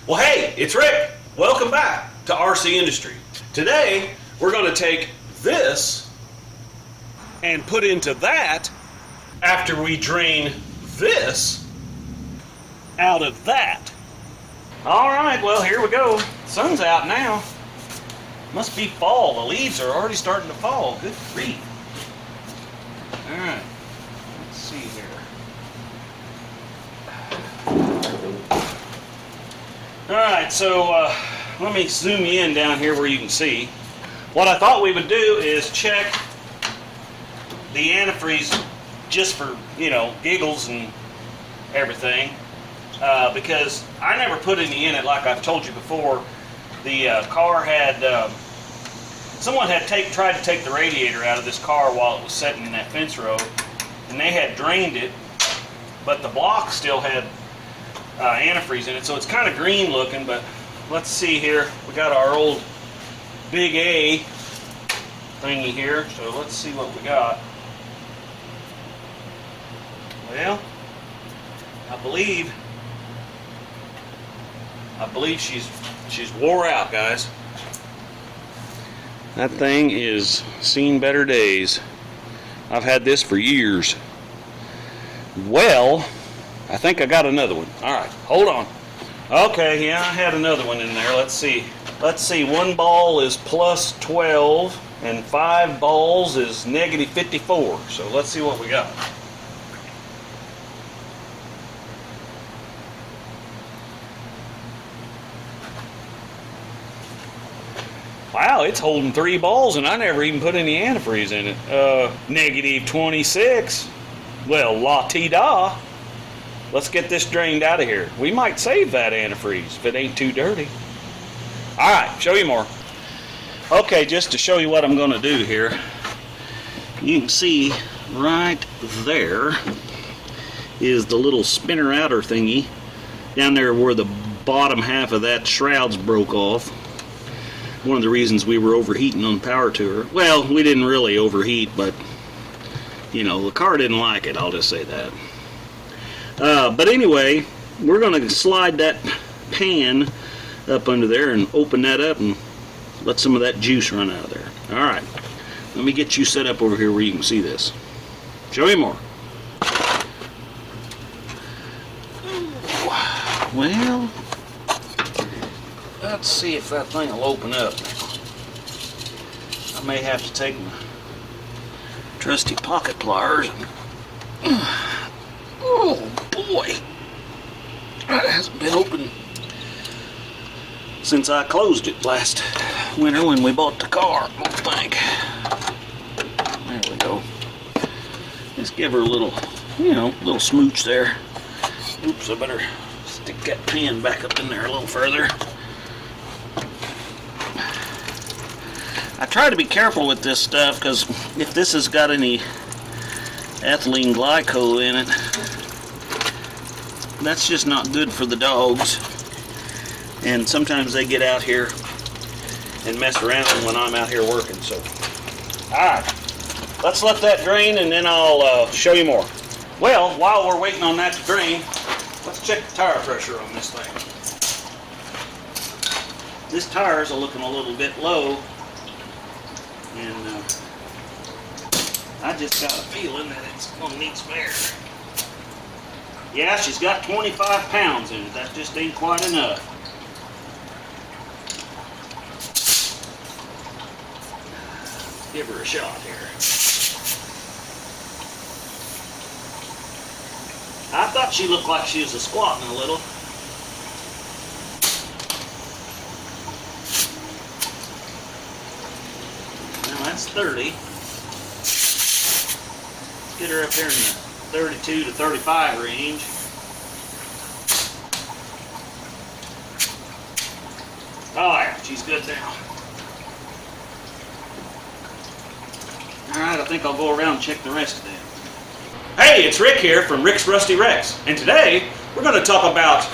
Well, hey, it's Rick. Welcome back to RCindustry. Today, we're going to take this and put into that after we drain this out of that. All right, well, here we go. Sun's out now. Must be fall. The leaves are already starting to fall. Good grief. All right, let's see here. Alright, so let me zoom you in down here where you can see. What I thought we would do is check the antifreeze just for, you know, giggles and everything. Because I never put any in it like I've told you before. The car had, someone had tried to take the radiator out of this car while it was sitting in that fence row. And they had drained it, but the block still had antifreeze in it, so it's kind of green looking. But let's see here. We got our old Big A thingy here, so let's see what we got. Well, I believe she's wore out, guys. That thing is seen better days. I've had this for years. Well, I think I got another one. All right, hold on. Okay, yeah, I had another one in there. Let's see. Let's see, one ball is plus 12 and 5 balls is negative 54. So let's see what we got. Wow, it's holding 3 balls and I never even put any antifreeze in it. Negative 26. Well, la-ti-da. Let's get this drained out of here. We might save that antifreeze if it ain't too dirty. Alright, show you more. Okay, just to show you what I'm going to do here. You can see right there is the little spinner outer thingy. Down there where the bottom half of that shroud's broke off. One of the reasons we were overheating on Power Tour. Well, we didn't really overheat, but you know, the car didn't like it, I'll just say that. But anyway, we're going to slide that pan up under there and open that up and let some of that juice run out of there. Alright, let me get you set up over here where you can see this. Show you more. Well, let's see if that thing will open up. I may have to take my trusty pocket pliers and oh boy, that hasn't been open since I closed it last winter when we bought the car, I don't think. There we go. Just give her a little, you know, little smooch there. Oops, I better stick that pan back up in there a little further. I try to be careful with this stuff because if this has got any ethylene glycol in it, that's just not good for the dogs. And sometimes they get out here and mess around when I'm out here working. So, alright, let's let that drain and then I'll show you more. Well, while we're waiting on that to drain, let's check the tire pressure on this thing. This tires are looking a little bit low, and I just got a feeling that it's going to need spare. Yeah, she's got 25 pounds in it. That just ain't quite enough. Give her a shot here. I thought she looked like she was squatting a little. Now that's 30. Let's get her up here in the 32 to 35 range. Oh yeah, she's good now. Alright, I think I'll go around and check the rest of that. Hey, it's Rick here from Rick's Rusty Wrecks, and today we're going to talk about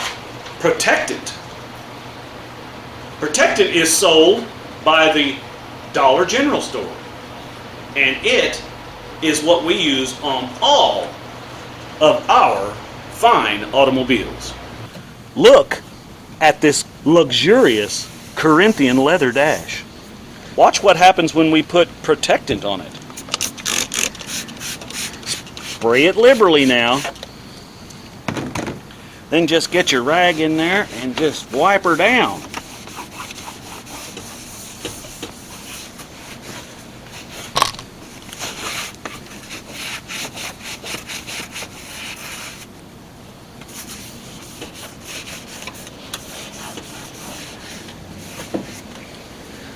Protectant. Protectant is sold by the Dollar General store, and it is what we use on all of our fine automobiles. Look at this luxurious Corinthian leather dash. Watch what happens when we put protectant on it. Spray it liberally now. Then just get your rag in there and just wipe her down.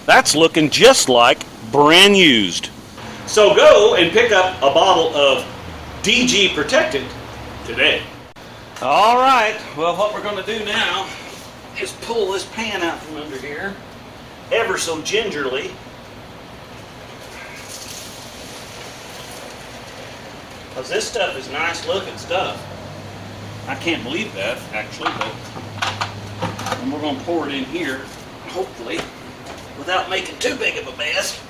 That's looking just like brand used. So go and pick up a bottle of DG Protectant today. All right, well, what we're going to do now is pull this pan out from under here ever so gingerly. Because this stuff is nice looking stuff. I can't believe that, actually, but and we're going to pour it in here, hopefully, without making too big of a mess.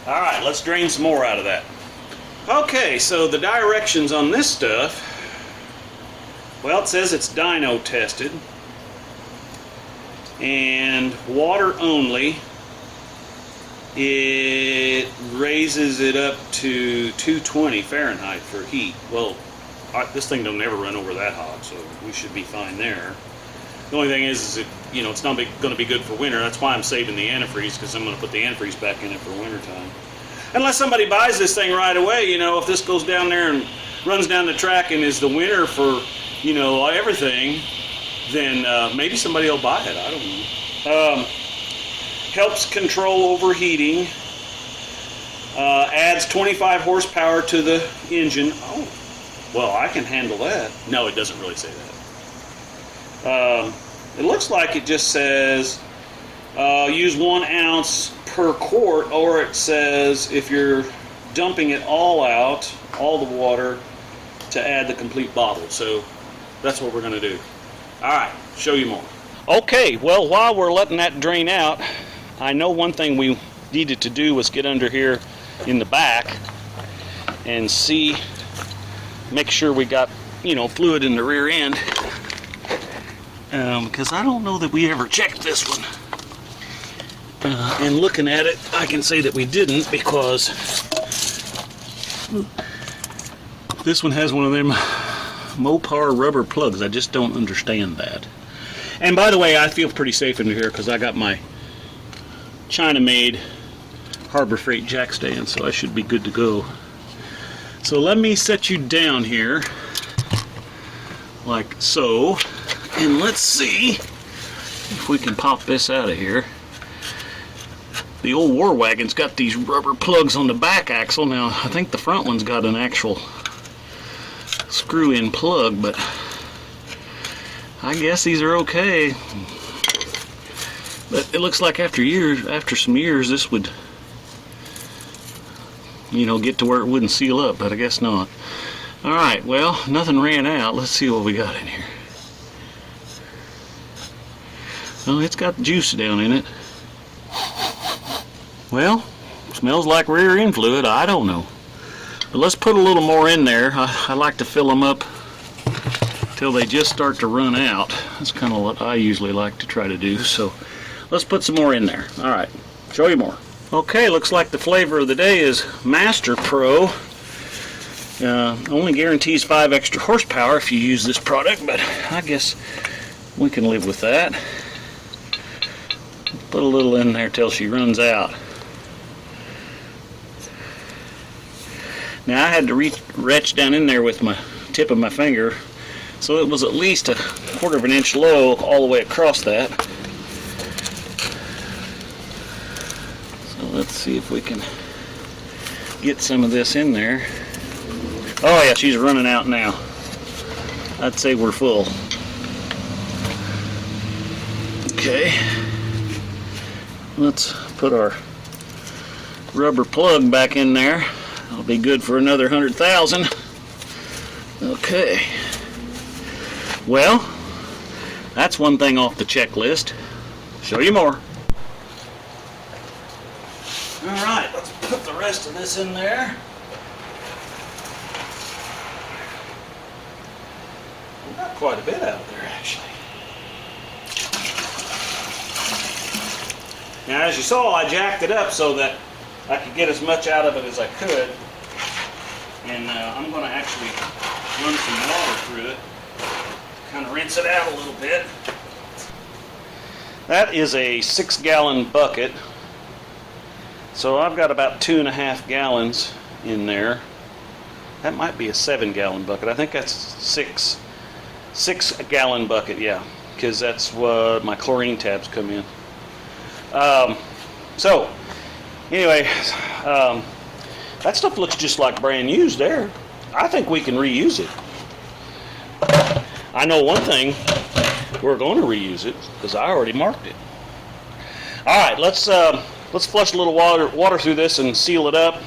All right, let's drain some more out of that. Okay, so the directions on this stuff, well, it says it's dyno tested and water only. It raises it up to 220 Fahrenheit for heat. Well, this thing don't ever run over that hot, so we should be fine there. The only thing is it, you know, it's not going to be good for winter. That's why I'm saving the antifreeze, because I'm going to put the antifreeze back in it for winter time. Unless somebody buys this thing right away, you know, if this goes down there and runs down the track and is the winner for, you know, everything, then maybe somebody will buy it. I don't know. Helps control overheating. Adds 25 horsepower to the engine. Oh, well, I can handle that. No, it doesn't really say that. It looks like it just says use 1 ounce per quart, or it says if you're dumping it all out, all the water, to add the complete bottle. So that's what we're going to do. All right, show you more. Okay, well, while we're letting that drain out, I know one thing we needed to do was get under here in the back and see, make sure we got, you know, fluid in the rear end. Because I don't know that we ever checked this one. And looking at it, I can say that we didn't, because this one has one of them Mopar rubber plugs. I just don't understand that. And by the way, I feel pretty safe in here because I got my China-made Harbor Freight jack stand, so I should be good to go. So let me set you down here, like so, and let's see if we can pop this out of here. The old War Wagon's got these rubber plugs on the back axle. Now, I think the front one's got an actual screw-in plug, but I guess these are okay. But it looks like after some years, this would, you know, get to where it wouldn't seal up, but I guess not. All right, well, nothing ran out. Let's see what we got in here. Oh, it's got juice down in it. Well, smells like rear end fluid. I don't know. But let's put a little more in there. I like to fill them up till they just start to run out. That's kind of what I usually like to try to do. So let's put some more in there. All right, show you more. Okay, looks like the flavor of the day is Master Pro. Only guarantees 5 extra horsepower if you use this product, but I guess we can live with that. Put a little in there till she runs out. Now I had to reach down in there with my tip of my finger, so it was at least a 1/4 of an inch low all the way across that. So let's see if we can get some of this in there. Oh yeah, she's running out now. I'd say we're full. Okay, let's put our rubber plug back in there. It'll be good for another 100,000. Okay. Well, that's one thing off the checklist. Show you more. Alright, let's put the rest of this in there. We got quite a bit out of there, actually. Now, as you saw, I jacked it up so that I could get as much out of it as I could. And I'm going to actually run some water through it, kind of rinse it out a little bit. That is a 6-gallon bucket. So I've got about 2.5 gallons in there. That might be a 7-gallon bucket. I think that's 6-gallon bucket, yeah, because that's what my chlorine tabs come in. So anyway, that stuff looks just like brand used there. I think we can reuse it. I know one thing, we're going to reuse it because I already marked it. All right, let's flush a little water through this and seal it up,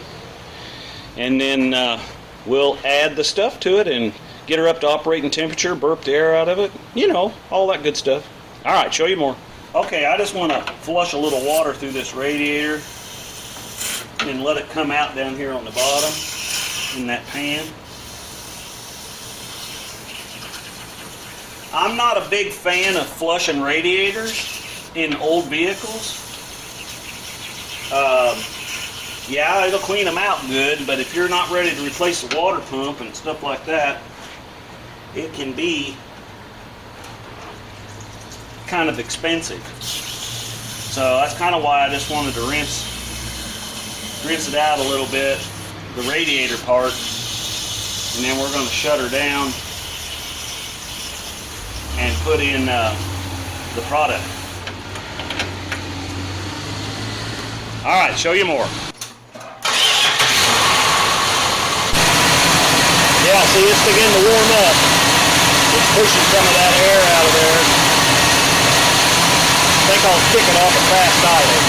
and then we'll add the stuff to it and get her up to operating temperature, burp the air out of it, you know, all that good stuff. All right, show you more. Okay, I just want to flush a little water through this radiator and let it come out down here on the bottom in that pan. I'm not a big fan of flushing radiators in old vehicles. Yeah, it'll clean them out good, but if you're not ready to replace the water pump and stuff like that, it can be kind of expensive. So that's kind of why I just wanted to rinse it out a little bit, the radiator part, and then we're going to shut her down and put in the product. All right, show you more. Yeah, see, it's beginning to warm up. It's pushing some of that air out of there. I think I'll kick it off a fast idle.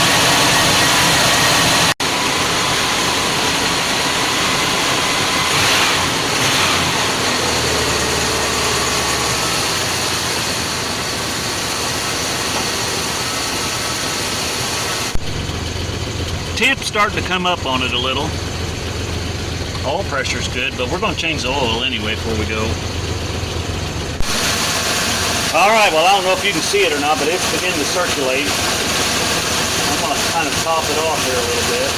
Temp's starting to come up on it a little. Oil pressure's good, but we're going to change the oil anyway before we go. Alright, well, I don't know if you can see it or not, but it's beginning to circulate. I'm going to kind of top it off here a little bit.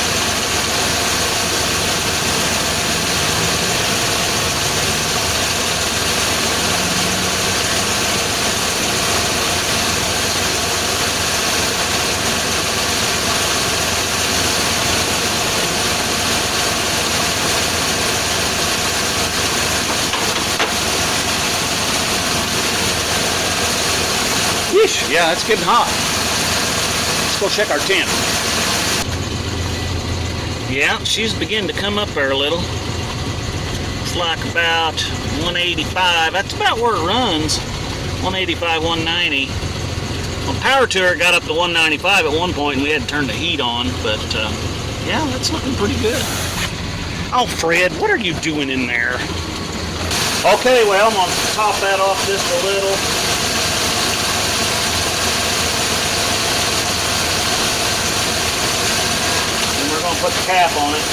Yeah, it's getting hot. Let's go check our temp. Yeah, she's beginning to come up there a little. It's like about 185. That's about where it runs. 185, 190. Well, power to her got up to 195 at one point, and we had to turn the heat on. But yeah, that's looking pretty good. Oh, Fred, what are you doing in there? Okay, well, I'm gonna top that off just a little. Put the cap on it.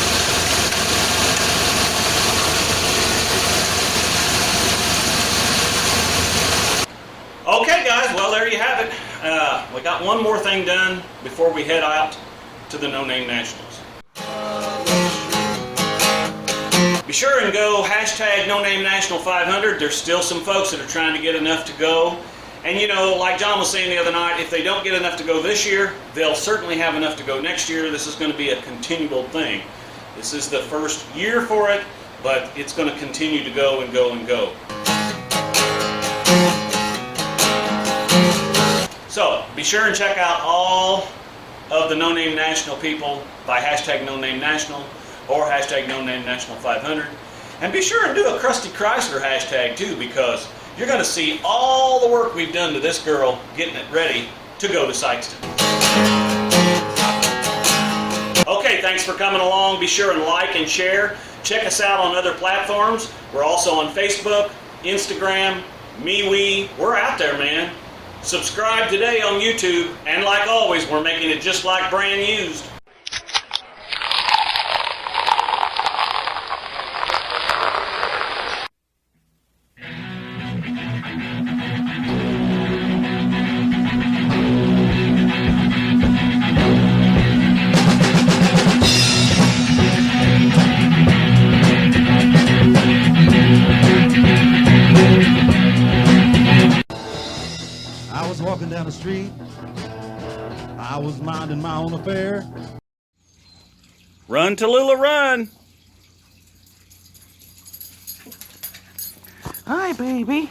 Okay guys, well there you have it. We got one more thing done before we head out to the No Name Nationals. Be sure and go hashtag NoNameNational500. There's still some folks that are trying to get enough to go. And you know, like John was saying the other night, if they don't get enough to go this year, they'll certainly have enough to go next year. This is going to be a continual thing. This is the first year for it, but it's going to continue to go and go and go. So, be sure and check out all of the No Name National people by hashtag NoNameNational or hashtag NoNameNational500. And be sure and do a CrustyChrysler hashtag too, because you're going to see all the work we've done to this girl getting it ready to go to Sikeston. Okay, thanks for coming along. Be sure and like and share. Check us out on other platforms. We're also on Facebook, Instagram, MeWe. We're out there, man. Subscribe today on YouTube. And like always, we're making it just like brand used. cruising down the street. I was minding my own affair. Run, Tallulah, run! Hi, baby.